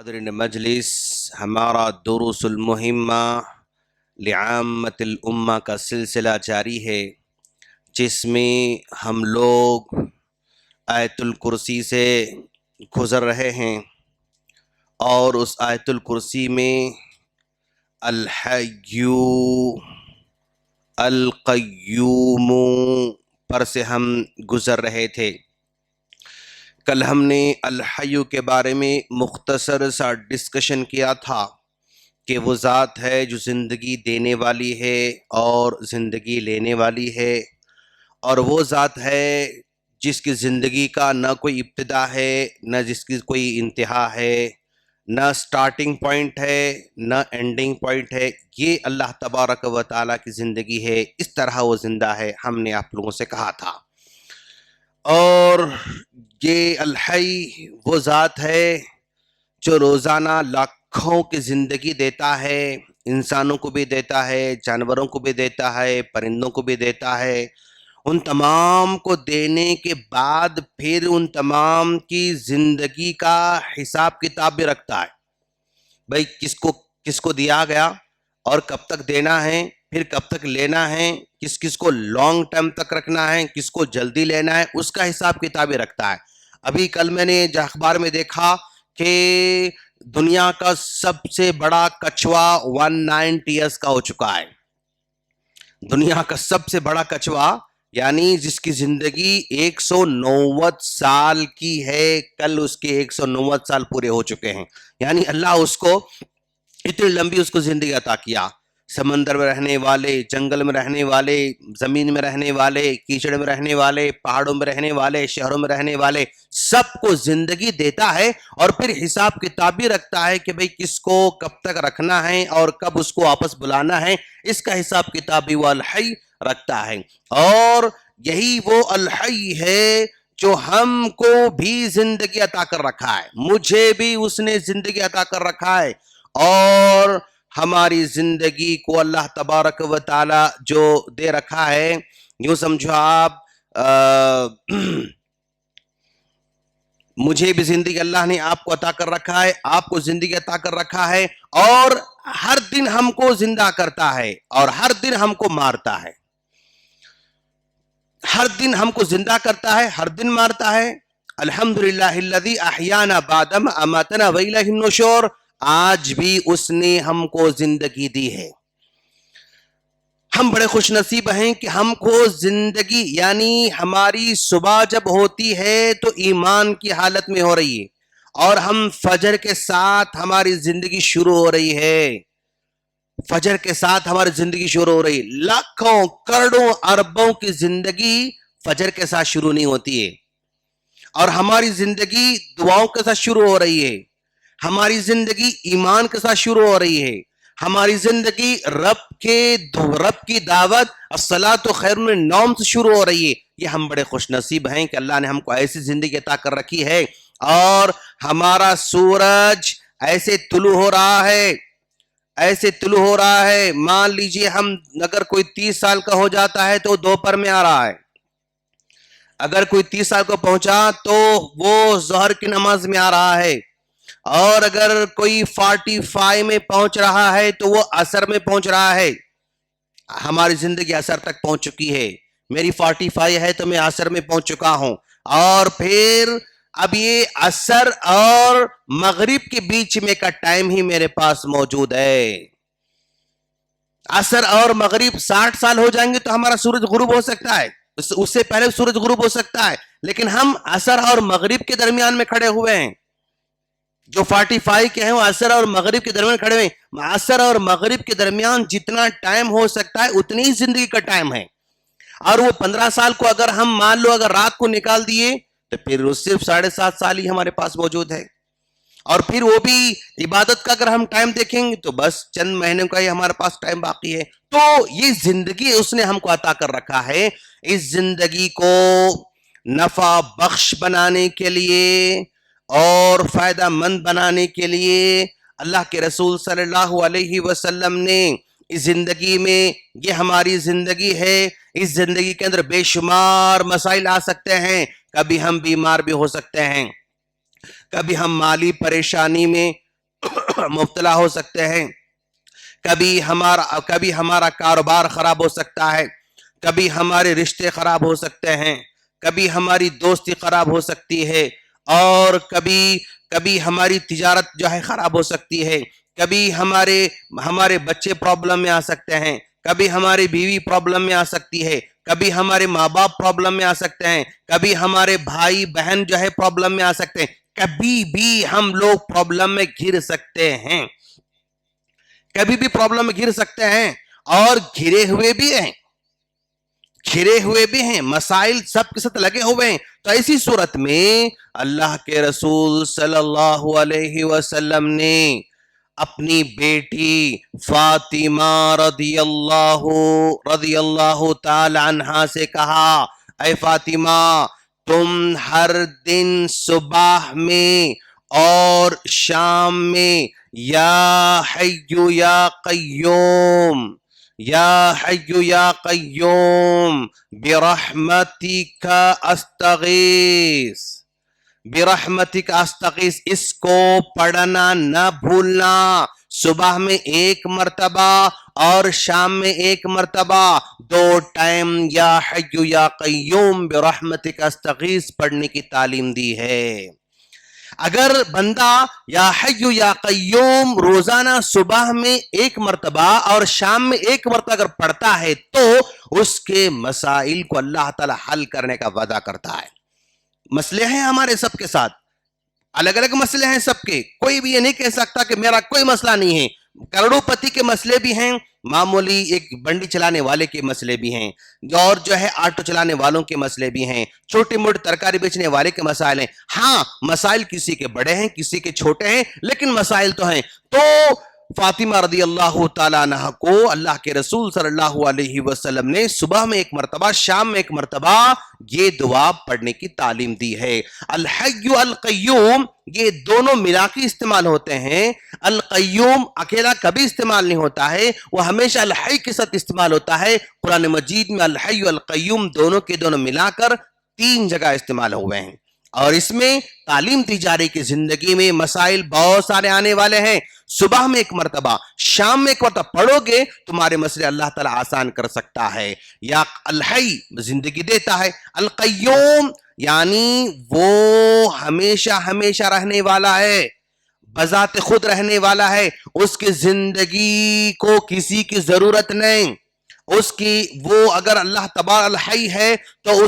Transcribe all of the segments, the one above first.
حاضرین مجلس، ہمارا دروس المہمہ لعامت الامہ کا سلسلہ جاری ہے، جس میں ہم لوگ آیت الکرسی سے گزر رہے ہیں، اور اس آیت الکرسی میں الحی القیوم پر سے ہم گزر رہے تھے۔ کل ہم نے الحی کے بارے میں مختصر سا ڈسکشن کیا تھا کہ وہ ذات ہے جو زندگی دینے والی ہے اور زندگی لینے والی ہے، اور وہ ذات ہے جس کی زندگی کا نہ کوئی ابتدا ہے، نہ جس کی کوئی انتہا ہے، نہ سٹارٹنگ پوائنٹ ہے، نہ اینڈنگ پوائنٹ ہے۔ یہ اللہ تبارک و تعالیٰ کی زندگی ہے، اس طرح وہ زندہ ہے، ہم نے آپ لوگوں سے کہا تھا۔ اور یہ الحی وہ ذات ہے جو روزانہ لاکھوں کی زندگی دیتا ہے، انسانوں کو بھی دیتا ہے، جانوروں کو بھی دیتا ہے، پرندوں کو بھی دیتا ہے۔ ان تمام کو دینے کے بعد پھر ان تمام کی زندگی کا حساب کتاب بھی رکھتا ہے۔ بھئی کس کو دیا گیا اور کب تک دینا ہے، پھر کب تک لینا ہے، کس کو لانگ ٹائم تک رکھنا ہے، کس کو جلدی لینا ہے، اس کا حساب کتاب ہی رکھتا ہے۔ ابھی کل میں نے اخبار میں دیکھا کہ دنیا کا سب سے بڑا کچھوا 190 ایئرس کا ہو چکا ہے۔ دنیا کا سب سے بڑا کچھوا، یعنی جس کی زندگی 190 سال کی ہے، کل اس کے 190 سال پورے ہو چکے ہیں۔ یعنی اللہ اس کو اتنی لمبی اس کو زندگی عطا کیا۔ سمندر میں رہنے والے، جنگل میں رہنے والے، زمین میں رہنے والے، کیچڑ میں رہنے والے، پہاڑوں میں رہنے والے، شہروں میں رہنے والے، سب کو زندگی دیتا ہے، اور پھر حساب کتاب بھی رکھتا ہے کہ بھئی کس کو کب تک رکھنا ہے اور کب اس کو واپس بلانا ہے۔ اس کا حساب کتاب بھی وہ الحی رکھتا ہے۔ اور یہی وہ الحی ہے جو ہم کو بھی زندگی عطا کر رکھا ہے، مجھے بھی اس نے زندگی عطا کر رکھا ہے، اور ہماری زندگی کو اللہ تبارک و تعالی جو دے رکھا ہے، یوں سمجھو آپ مجھے بھی زندگی اللہ نے آپ کو عطا کر رکھا ہے، آپ کو زندگی عطا کر رکھا ہے، اور ہر دن ہم کو زندہ کرتا ہے اور ہر دن ہم کو مارتا ہے۔ ہر دن ہم کو زندہ کرتا ہے، ہر دن مارتا ہے۔ الحمدللہ الذی احیانا بعد ما اماتنا والیہ النشور۔ آج بھی اس نے ہم کو زندگی دی ہے۔ ہم بڑے خوش نصیب ہیں کہ ہم کو زندگی، یعنی ہماری صبح جب ہوتی ہے تو ایمان کی حالت میں ہو رہی ہے، اور ہم فجر کے ساتھ ہماری زندگی شروع ہو رہی ہے۔ فجر کے ساتھ ہماری زندگی شروع ہو رہی ہے۔ لاکھوں کروڑوں اربوں کی زندگی فجر کے ساتھ شروع نہیں ہوتی ہے، اور ہماری زندگی دعاؤں کے ساتھ شروع ہو رہی ہے، ہماری زندگی ایمان کے ساتھ شروع ہو رہی ہے، ہماری زندگی رب کی دعوت الصلاۃ خیر من النوم سے شروع ہو رہی ہے۔ یہ ہم بڑے خوش نصیب ہیں کہ اللہ نے ہم کو ایسی زندگی عطا کر رکھی ہے، اور ہمارا سورج ایسے طلوع ہو رہا ہے، ایسے طلوع ہو رہا ہے۔ مان لیجئے ہم اگر کوئی 30 سال کا ہو جاتا ہے تو دوپہر میں آ رہا ہے، اگر کوئی 30 سال کو پہنچا تو وہ ظہر کی نماز میں آ رہا ہے، اور اگر کوئی 45 میں پہنچ رہا ہے تو وہ عصر میں پہنچ رہا ہے۔ ہماری زندگی عصر تک پہنچ چکی ہے۔ میری 45 ہے تو میں عصر میں پہنچ چکا ہوں، اور پھر اب یہ عصر اور مغرب کے بیچ میں کا ٹائم ہی میرے پاس موجود ہے۔ عصر اور مغرب 60 سال ہو جائیں گے تو ہمارا سورج غروب ہو سکتا ہے، اس سے پہلے سورج غروب ہو سکتا ہے، لیکن ہم عصر اور مغرب کے درمیان میں کھڑے ہوئے ہیں۔ جو 45 کے ہیں وہ عصر اور مغرب کے درمیان کھڑے ہوئے۔ عصر اور مغرب کے درمیان جتنا ٹائم ہو سکتا ہے اتنی ہی زندگی کا ٹائم ہے، اور وہ 15 سال کو اگر ہم مان لو اگر رات کو نکال دیے تو پھر وہ صرف 7.5 سال ہی ہمارے پاس موجود ہے، اور پھر وہ بھی عبادت کا اگر ہم ٹائم دیکھیں گے تو بس چند مہینے کا ہی ہمارے پاس ٹائم باقی ہے۔ تو یہ زندگی اس نے ہم کو عطا کر رکھا ہے۔ اس زندگی کو نفع بخش بنانے کے لیے اور فائدہ مند بنانے کے لیے اللہ کے رسول صلی اللہ علیہ وسلم نے اس زندگی میں، یہ ہماری زندگی ہے، اس زندگی کے اندر بے شمار مسائل آ سکتے ہیں۔ کبھی ہم بیمار بھی ہو سکتے ہیں، کبھی ہم مالی پریشانی میں مبتلا ہو سکتے ہیں، کبھی ہمارا کاروبار خراب ہو سکتا ہے، کبھی ہمارے رشتے خراب ہو سکتے ہیں، کبھی ہماری دوستی خراب ہو سکتی ہے، اور کبھی ہماری تجارت جو ہے خراب ہو سکتی ہے، کبھی ہمارے بچے پرابلم میں آ سکتے ہیں، کبھی ہماری بیوی پرابلم میں آ سکتی ہے، کبھی ہمارے ماں باپ پرابلم میں آ سکتے ہیں، کبھی ہمارے بھائی بہن جو ہے پرابلم میں آ سکتے ہیں، کبھی بھی ہم لوگ پرابلم میں گر سکتے ہیں، کبھی بھی پرابلم میں گر سکتے ہیں، اور گھرے ہوئے بھی ہیں، مسائل سب کے ساتھ لگے ہوئے ہیں۔ تو ایسی صورت میں اللہ کے رسول صلی اللہ علیہ وسلم نے اپنی بیٹی فاطمہ رضی اللہ تعالی عنہا سے کہا، اے فاطمہ، تم ہر دن صبح میں اور شام میں یا حی یا قیوم، یا حی یا قیوم برحمتک استغیث، برحمتک استغیث، اس کو پڑھنا نہ بھولنا، صبح میں 1 مرتبہ اور شام میں 1 مرتبہ، 2 ٹائم یا حی یا قیوم برحمتک استغیث پڑھنے کی تعلیم دی ہے۔ اگر بندہ یا حی یا قیوم روزانہ صبح میں 1 مرتبہ اور شام میں 1 مرتبہ اگر پڑھتا ہے تو اس کے مسائل کو اللہ تعالی حل کرنے کا وعدہ کرتا ہے۔ مسئلے ہیں ہمارے سب کے ساتھ، الگ الگ مسئلے ہیں سب کے، کوئی بھی یہ نہیں کہہ سکتا کہ میرا کوئی مسئلہ نہیں ہے۔ کروڑوں پتی کے مسئلے بھی ہیں، معمولی ایک بنڈی چلانے والے کے مسئلے بھی ہیں، اور جو ہے آٹو چلانے والوں کے مسئلے بھی ہیں، چھوٹی موٹی ترکاری بیچنے والے کے مسائل ہیں۔ ہاں، مسائل کسی کے بڑے ہیں، کسی کے چھوٹے ہیں، لیکن مسائل تو ہیں۔ تو فاطمہ رضی اللہ تعالیٰ عنہ کو اللہ کے رسول صلی اللہ علیہ وسلم نے صبح میں 1 مرتبہ، شام میں 1 مرتبہ یہ دعا پڑھنے کی تعلیم دی ہے۔ الحی القیوم یہ دونوں ملا کے استعمال ہوتے ہیں۔ القیوم اکیلا کبھی استعمال نہیں ہوتا ہے، وہ ہمیشہ الحی کے ساتھ استعمال ہوتا ہے۔ قرآن مجید میں الحی القیوم دونوں کے دونوں ملا کر 3 جگہ استعمال ہوئے ہیں، اور اس میں تعلیم دی جا رہی کہ زندگی میں مسائل بہت سارے آنے والے ہیں، صبح میں 1 مرتبہ، شام میں 1 مرتبہ پڑھو گے تمہارے مسئلے اللہ تعالیٰ آسان کر سکتا ہے۔ یا الحی زندگی دیتا ہے، القیوم یعنی وہ ہمیشہ رہنے والا ہے، بذات خود رہنے والا ہے، اس کی زندگی کو کسی کی ضرورت نہیں، وہ اگر اللہ تبارک الحی ہے تو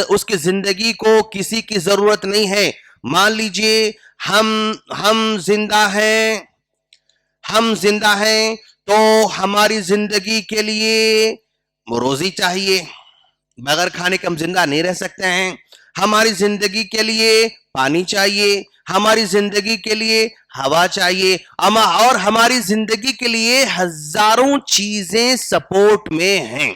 اس کی زندگی کو کسی کی ضرورت نہیں ہے۔ مان لیجئے ہم زندہ ہیں تو ہماری زندگی کے لیے روزی چاہیے، بغیر کھانے کے ہم زندہ نہیں رہ سکتے ہیں۔ ہماری زندگی کے لیے پانی چاہیے، ہماری زندگی کے لیے ہوا چاہیے، اور ہماری زندگی کے لیے ہزاروں چیزیں سپورٹ میں ہیں۔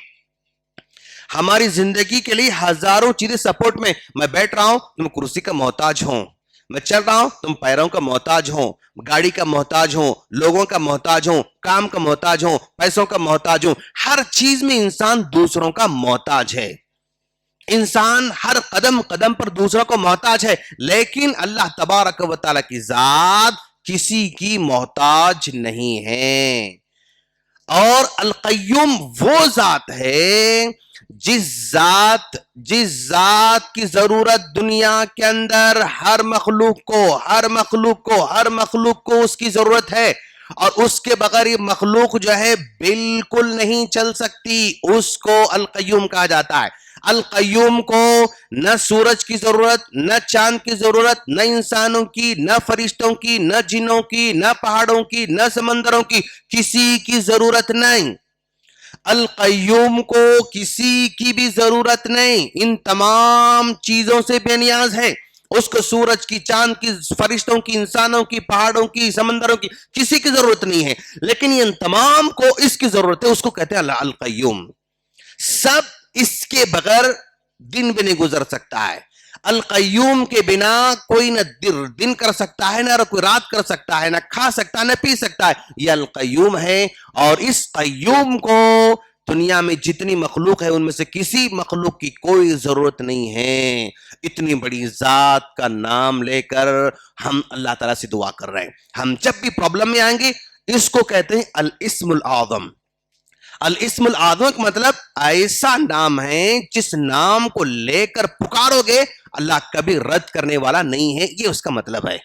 ہماری زندگی کے لیے ہزاروں چیزیں سپورٹ میں، میں بیٹھ رہا ہوں تم کرسی کا محتاج ہوں، میں چل رہا ہوں تم پیروں کا محتاج ہوں، گاڑی کا محتاج ہوں، لوگوں کا محتاج ہوں، کام کا محتاج ہوں، پیسوں کا محتاج ہوں۔ ہر چیز میں انسان دوسروں کا محتاج ہے، انسان ہر قدم پر دوسروں کو محتاج ہے، لیکن اللہ تبارک و تعالیٰ کی ذات کسی کی محتاج نہیں ہے۔ اور القیوم وہ ذات ہے جس ذات کی ضرورت دنیا کے اندر ہر مخلوق کو اس کی ضرورت ہے، اور اس کے بغیر یہ مخلوق جو ہے بالکل نہیں چل سکتی، اس کو القیوم کہا جاتا ہے۔ القیوم کو نہ سورج کی ضرورت، نہ چاند کی ضرورت، نہ انسانوں کی، نہ فرشتوں کی، نہ جنوں کی، نہ پہاڑوں کی، نہ سمندروں کی، کسی کی ضرورت نہیں۔ القیوم کو کسی کی بھی ضرورت نہیں، ان تمام چیزوں سے بے نیاز ہے۔ اس کو سورج کی، چاند کی، فرشتوں کی، انسانوں کی، پہاڑوں کی، سمندروں کی کسی کی ضرورت نہیں ہے، لیکن ان تمام کو اس کی ضرورت ہے، اس کو کہتے ہیں القیوم۔ سب اس کے بغیر دن بھی نہیں گزر سکتا ہے۔ القیوم کے بنا کوئی نہ دن کر سکتا ہے، نہ کوئی رات کر سکتا ہے، نہ کھا سکتا ہے، نہ پی سکتا ہے۔ یہ القیوم ہے، اور اس قیوم کو دنیا میں جتنی مخلوق ہے ان میں سے کسی مخلوق کی کوئی ضرورت نہیں ہے. اتنی بڑی ذات کا نام لے کر ہم اللہ تعالیٰ سے دعا کر رہے ہیں. ہم جب بھی پرابلم میں آئیں گے اس کو کہتے ہیں الاسم الاعظم. الاسم الاعظم کا مطلب ایسا نام ہے جس نام کو لے کر پکارو گے اللہ کبھی رد کرنے والا نہیں ہے. یہ اس کا مطلب ہے.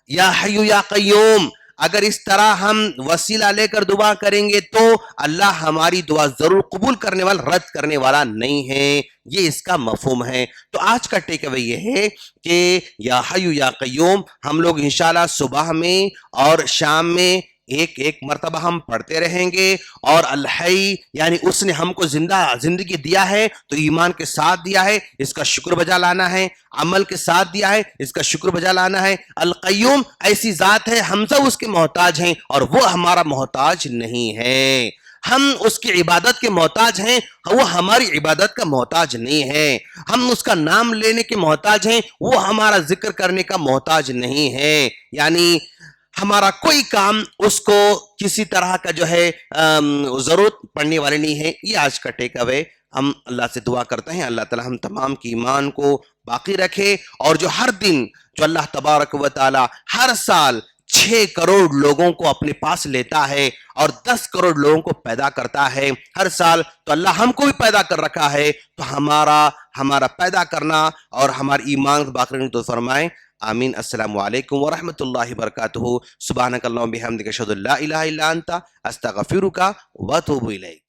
یا حیو یا قیوم، اگر اس طرح ہم وسیلہ لے کر دعا کریں گے تو اللہ ہماری دعا ضرور قبول کرنے والا، رد کرنے والا نہیں ہے. یہ اس کا مفہوم ہے. تو آج کا ٹیک اوے یہ ہے کہ یا حیو یا قیوم ہم لوگ انشاءاللہ صبح میں اور شام میں ایک ایک مرتبہ ہم پڑھتے رہیں گے. اور الحی یعنی اس نے ہم کو زندگی دیا ہے تو ایمان کے ساتھ دیا ہے، اس کا شکر بجا لانا ہے. عمل کے ساتھ دیا ہے، اس کا شکر بجا لانا ہے. القیوم ایسی ذات ہے ہم سب اس کے محتاج ہیں اور وہ ہمارا محتاج نہیں ہے. ہم اس کی عبادت کے محتاج ہیں، وہ ہماری عبادت کا محتاج نہیں ہے. ہم اس کا نام لینے کے محتاج ہیں، وہ ہمارا ذکر کرنے کا محتاج نہیں ہے. یعنی ہمارا کوئی کام اس کو کسی طرح کا جو ہے ضرورت پڑنے والی نہیں ہے. یہ آج کا ٹیک اوے. ہم اللہ سے دعا کرتے ہیں اللہ تعالی ہم تمام کی ایمان کو باقی رکھے، اور جو ہر دن جو اللہ تبارک و تعالی ہر سال 6 کروڑ لوگوں کو اپنے پاس لیتا ہے اور 10 کروڑ لوگوں کو پیدا کرتا ہے ہر سال، تو اللہ ہم کو بھی پیدا کر رکھا ہے. تو ہمارا پیدا کرنا اور ہماری ایمان باقی رکھنے تو فرمائیں. آمین. السلام علیکم ورحمۃ اللہ وبرکاتہ. سبحانک اللہم بحمدک اشہد ان لا الہ الا انت استغفرک واتوب الیک.